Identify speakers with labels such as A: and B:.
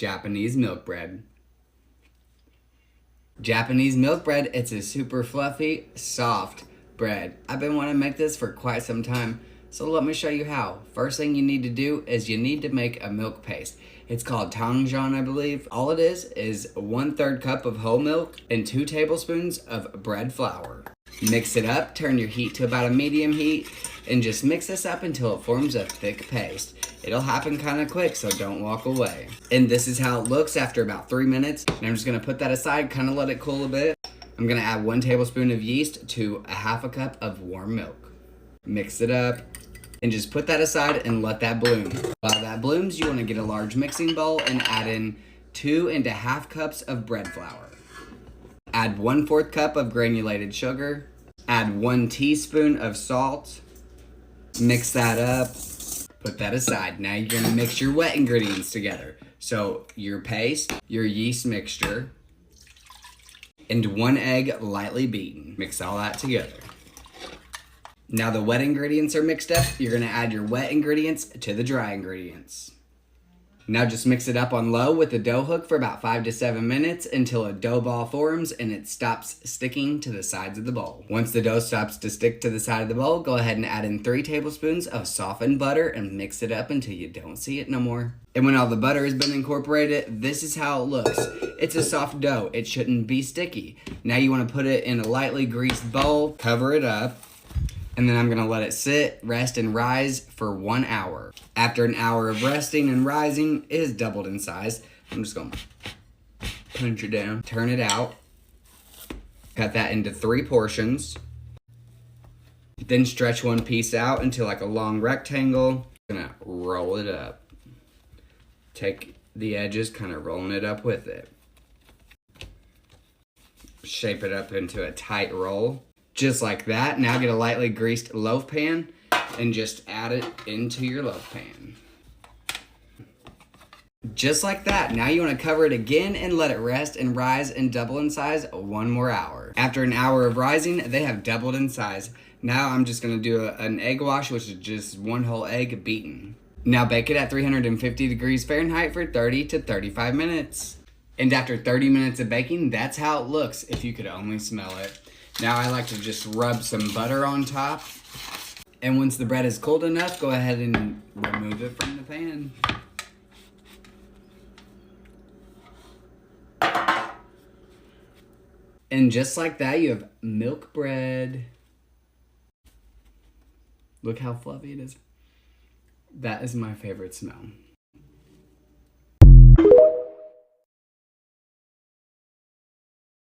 A: Japanese milk bread. Japanese milk bread, it's a super fluffy, soft bread. I've been wanting to make this for quite some time, so let me show you how. First thing you need to do is you need to make a milk paste. It's called Tangjan, I believe. All it is 1/3 cup of whole milk and 2 tablespoons of bread flour. Mix it up, turn your heat to about a medium heat, and just mix this up until it forms a thick paste. It'll happen kind of quick, so don't walk away. And this is how it looks after about 3 minutes. And I'm just gonna put that aside, kind of let it cool a bit. I'm gonna add 1 tablespoon of yeast to a 1/2 cup of warm milk. Mix it up, and just put that aside and let that bloom. While that blooms, you wanna get a large mixing bowl and add in 2½ cups of bread flour. Add 1/4 cup of granulated sugar. Add 1 teaspoon of salt. Mix that up. Put that aside. Now you're gonna mix your wet ingredients together. So your paste, your yeast mixture, and 1 egg lightly beaten. Mix all that together. Now the wet ingredients are mixed up, you're gonna add your wet ingredients to the dry ingredients. Now just mix it up on low with the dough hook for about 5 to 7 minutes until a dough ball forms and it stops sticking to the sides of the bowl. Once the dough stops to stick to the side of the bowl, go ahead and add in 3 tablespoons of softened butter and mix it up until you don't see it no more. And when all the butter has been incorporated, this is how it looks. It's a soft dough. It shouldn't be sticky. Now you want to put it in a lightly greased bowl, cover it up, and then I'm gonna let it sit, rest, and rise for 1 hour. After an hour of resting and rising, it has doubled in size. I'm just gonna punch it down, turn it out, cut that into 3 portions, then stretch one piece out into like a long rectangle. Gonna roll it up. Take the edges, kind of rolling it up with it. Shape it up into a tight roll. Just like that. Now get a lightly greased loaf pan and just add it into your loaf pan. Just like that. Now you want to cover it again and let it rest and rise and double in size 1 more hour. After an hour of rising, they have doubled in size. Now I'm just going to do an egg wash, which is just 1 whole egg beaten. Now bake it at 350 degrees Fahrenheit for 30 to 35 minutes. And after 30 minutes of baking, that's how it looks if you could only smell it. Now I like to just rub some butter on top. And once the bread is cold enough, go ahead and remove it from the pan. And just like that, you have milk bread. Look how fluffy it is. That is my favorite smell.